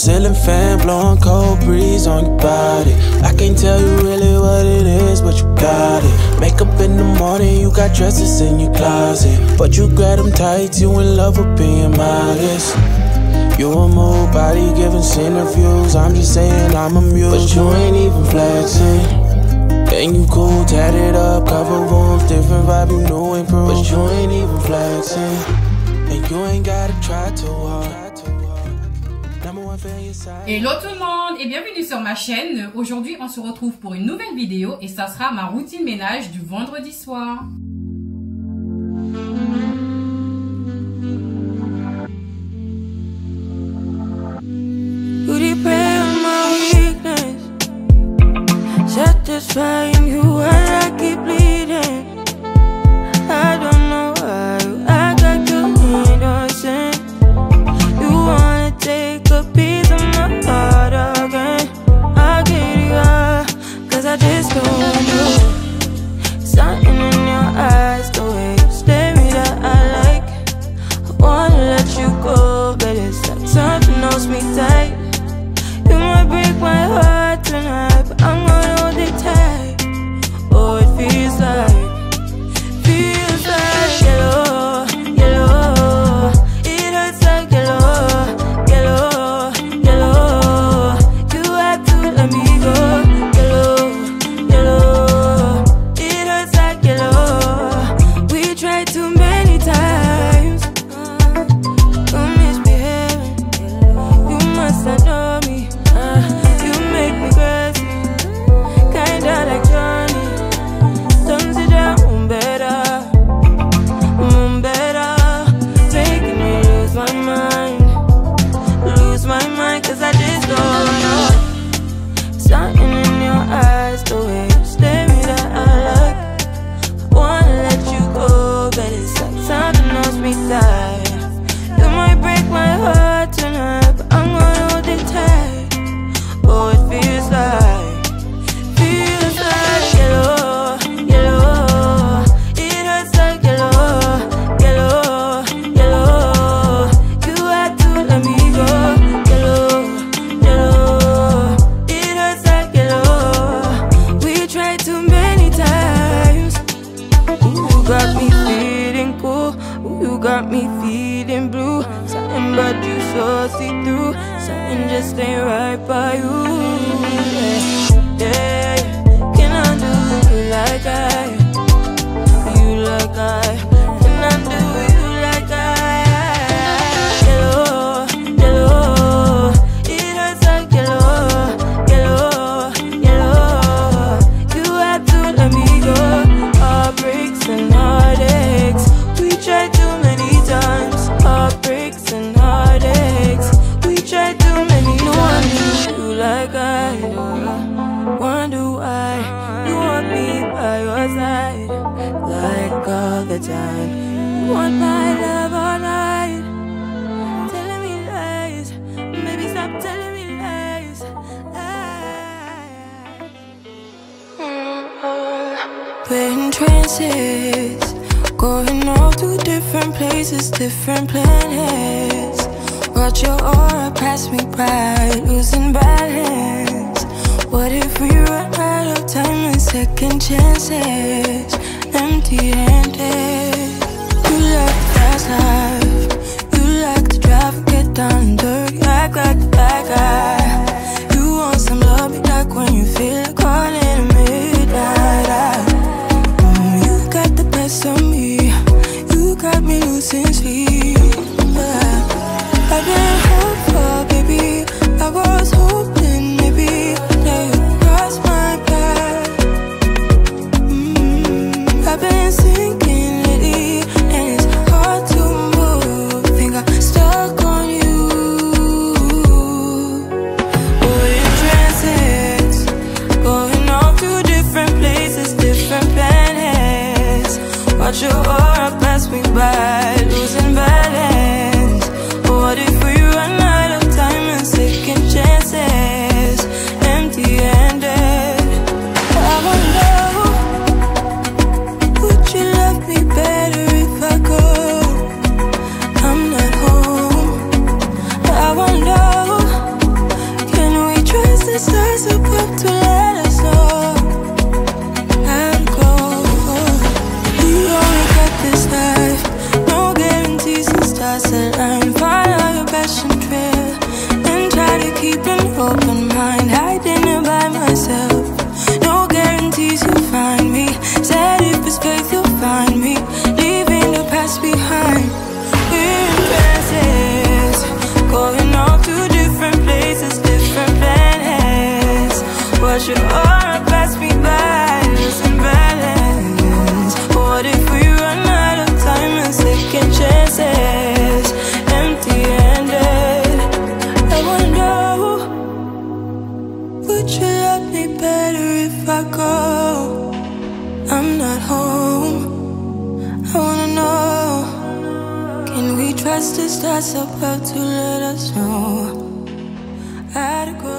Ceiling fan blowing cold breeze on your body. I can't tell you really what it is, but you got it. Makeup in the morning, you got dresses in your closet, but you grab them tights, you in love with being modest. You a mood body giving center views. I'm just saying I'm amused, but you ain't even flexing. And you cool, tatted up, cover wounds, different vibe, you know improved, but you ain't even flexing. And you ain't gotta try too hard. Hello tout le monde et bienvenue sur ma chaîne. Aujourd'hui on se retrouve pour une nouvelle vidéo et ça sera ma routine ménage du vendredi soir. Satisfying you while I keep bleeding. I don't know why you act like you innocent. You wanna take a piece of my heart again. I'll get you out, cause I just don't know. Something in your eyes, the way you stare me that I like. I wanna let you go, but it's like something holds me tight. You might break my heart tonight, but I'm gonna hold it tight. Oh, it feels like yellow, yellow. It hurts like yellow, yellow, yellow. You have to let me go, yellow, yellow. It hurts like yellow. We tried too many times. You misbehaving, you must have known me. You make me crazy, kinda like Johnny. Don't sit down, better, making me lose my mind, cause I just don't know. Something in your eyes, the way you stare me that I like. I wanna let you go, but it's like something holds me tight. You might break my heart tonight, but I'm gonna hold it tight. Oh, it feels like yellow, yellow. It hurts like yellow, yellow, yellow. You had to let me go, yellow, yellow. It hurts like yellow. We tried too many times. Ooh, you got me feeling cool. Ooh, you got me feeling blue. Something about you so see-through. Something just ain't right by you. Yeah, can I do you like I? You like I? Can I do you like I? Yellow, yellow. It hurts like yellow, yellow, yellow. You had to let me go. Heartbreaks and heartaches. We tried too many times. Heartbreaks and heartaches. We tried too many times. No one knew you like I do. Wonder why you want me by your side, like all the time. You want my love all night. Telling me lies, maybe stop telling me lies. We're in trances, going off to different places, different planets. Watch your aura pass me by, losing balance. What if we run out of time and second chances? Empty-handed. You like the fast life, you like to drive and get down and dirty, act like the bad guy. You want some love, but like when you feel like calling at midnight. You got the best of me, you got me losing sleep. I've been hopeful, baby, I was hoping maybe that you'd cross my path. I've been sinking lately, and it's hard to move. Think I'm stuck on you. keep an open mind, hiding it by myself. No guarantees you'll find me. Said if it's faith you'll find me, leaving the past behind. We're in trances, going off to different places, different planets. Watch your aura pass me by, losing balance. What if we run out of time and second chances, empty-handed? I wonder, would you love me better if I go? I'm not home. I wanna know, can we trust the stars about to let us know how to go?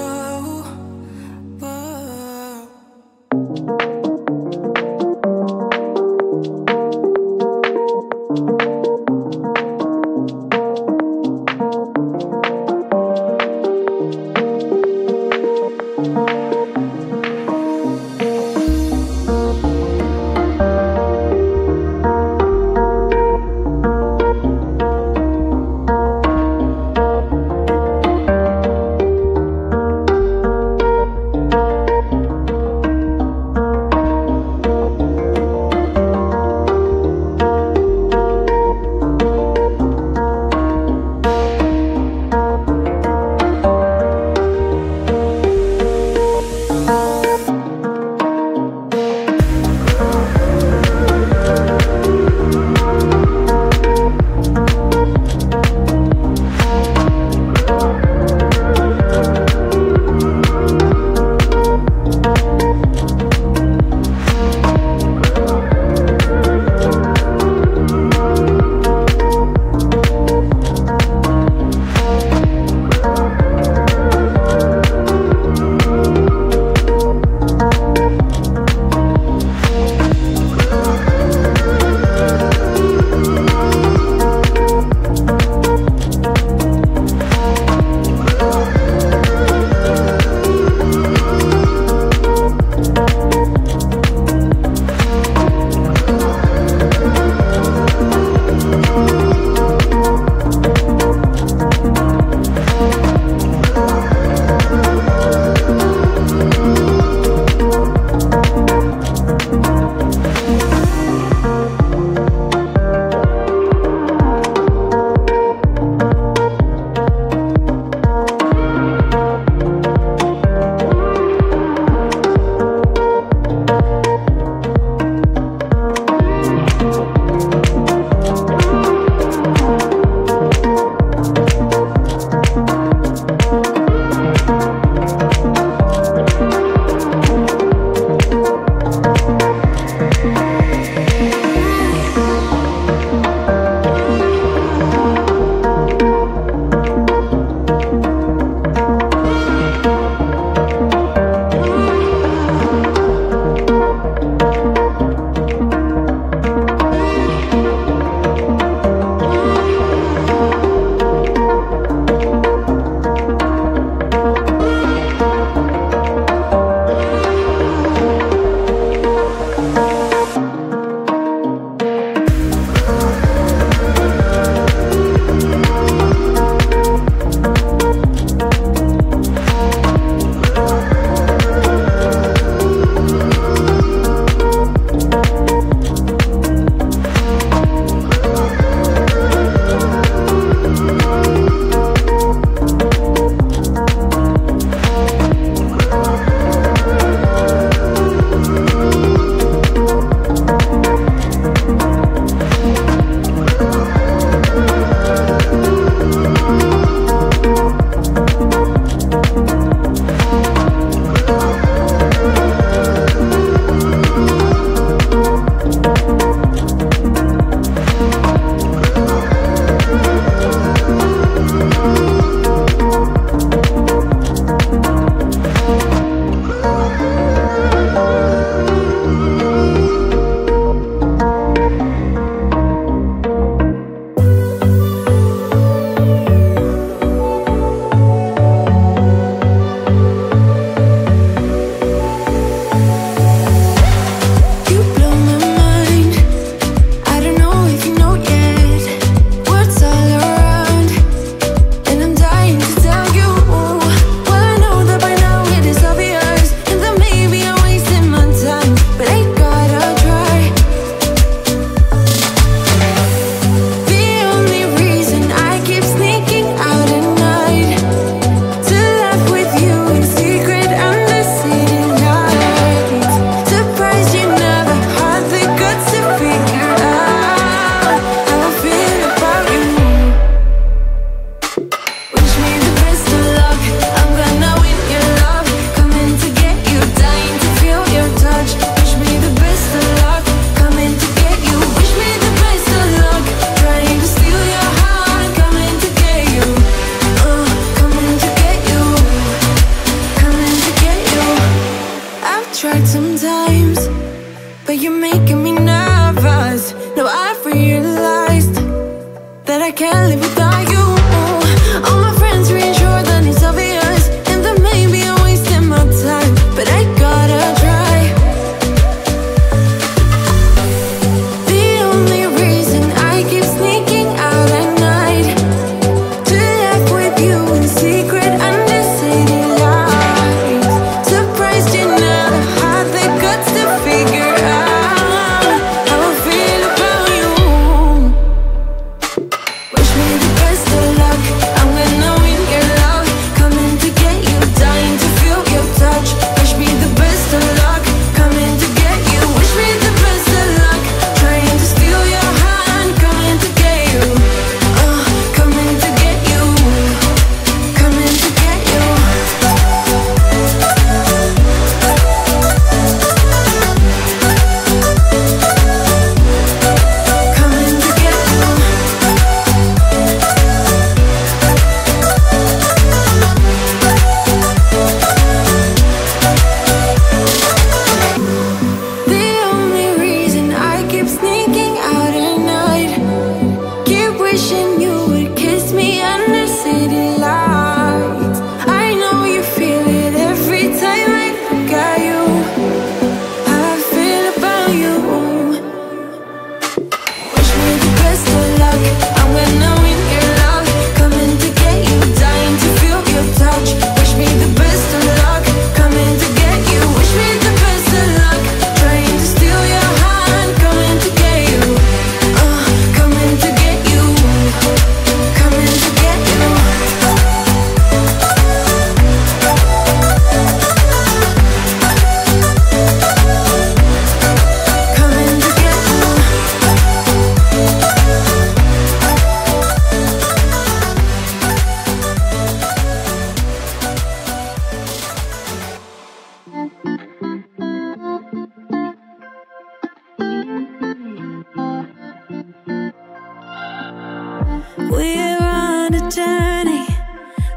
the journey,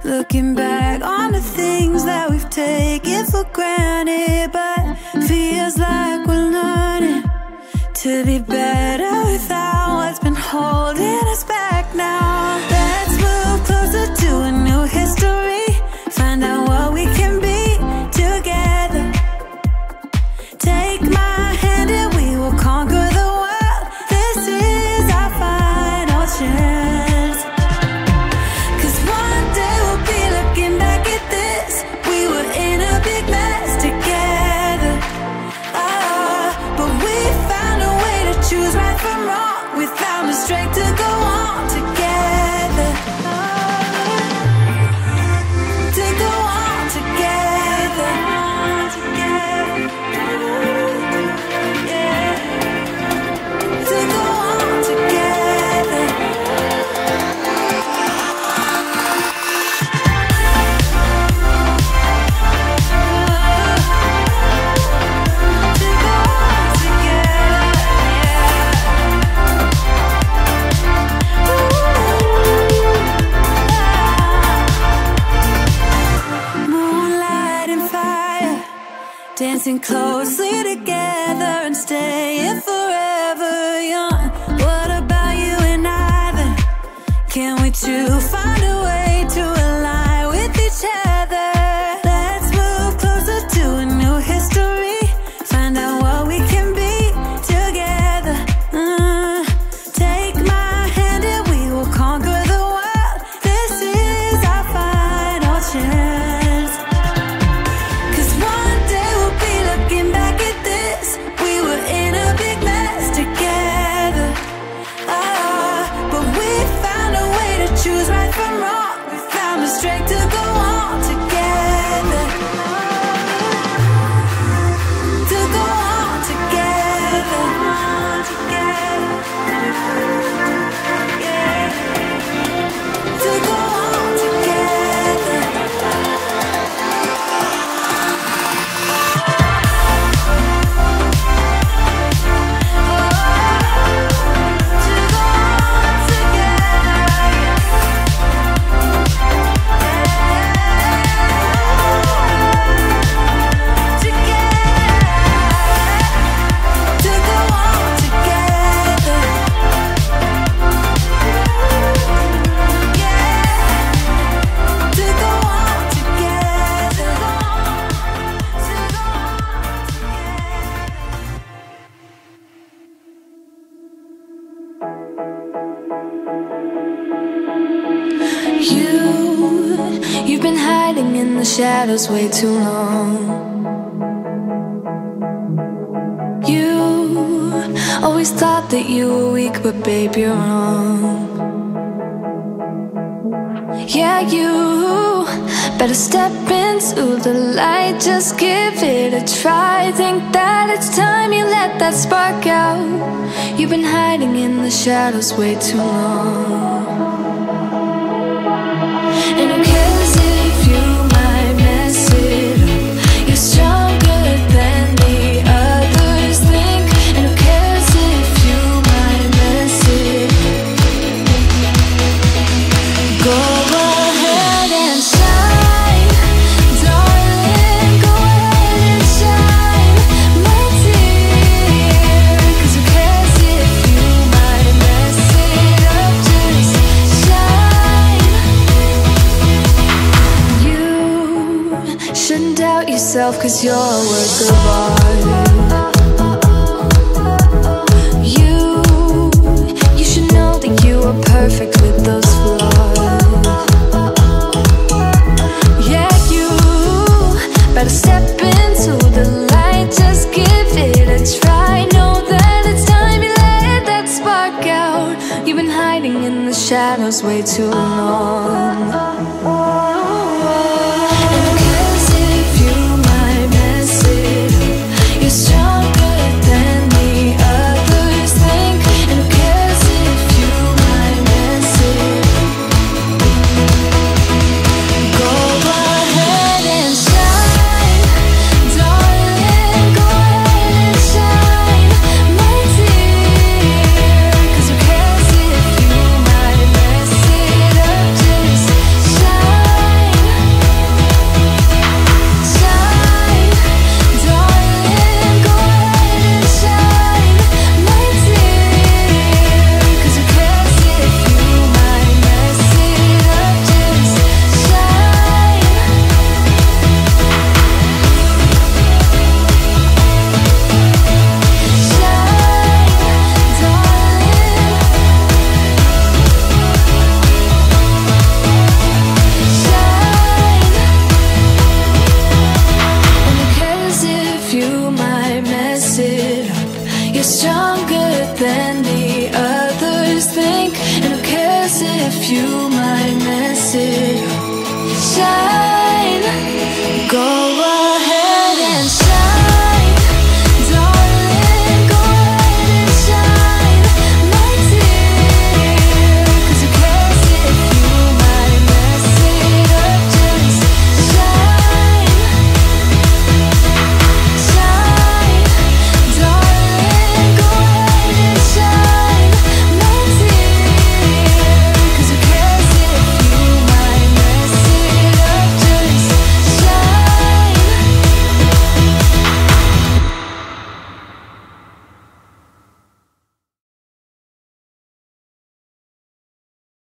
looking back on the things that we've taken for granted, but feels like we're learning to be better without what's been holding us back now. Let's move closer to a new history, find out what we can be together. Take my hand and we will conquer the world. This is our final chance. 'Cause one day we'll be looking back at this. We were in a big mess together, but we found a way to choose right from wrong. We found the strength to go on together, to go on together, yeah, to go on together. To go on together. Moonlight and fire, dancing closely together and staying forever young. What about you and I then? Can we two find a way to align with each other? Let's move closer to a new history, find out what we can be together. Take my hand and we will conquer the world. This is our final chance. 'Cause one day we'll be looking back at this. We were in a big mess together, but we found a way to choose right from wrong. We found the strength to go on together, to go on together, yeah, to go on together. You've been hiding in the shadows way too long. You always thought that you were weak, but babe, you're wrong. Yeah, you better step into the light, just give it a try. Think that it's time you let that spark out. You've been hiding in the shadows way too long. And who cares if you might mess it up? You're stronger than the others think. And who cares if you might mess it up? Go ahead and shine, darling. Go ahead and shine, my dear. 'Cause who cares if you might mess it up? Just shine. You shouldn't doubt yourself, 'cause you're a work of art. You should know that you are perfect with those flaws. Yeah, you better step into the light, just give it a try. Know that it's time you let that spark out. You've been hiding in the shadows way too long. And who cares if you might mess it up? You're stronger than the others think. And who cares if you might mess it up? Go ahead and shine, darling. Go ahead and shine, my dear. 'Cause who cares if you might mess it up? Just shine.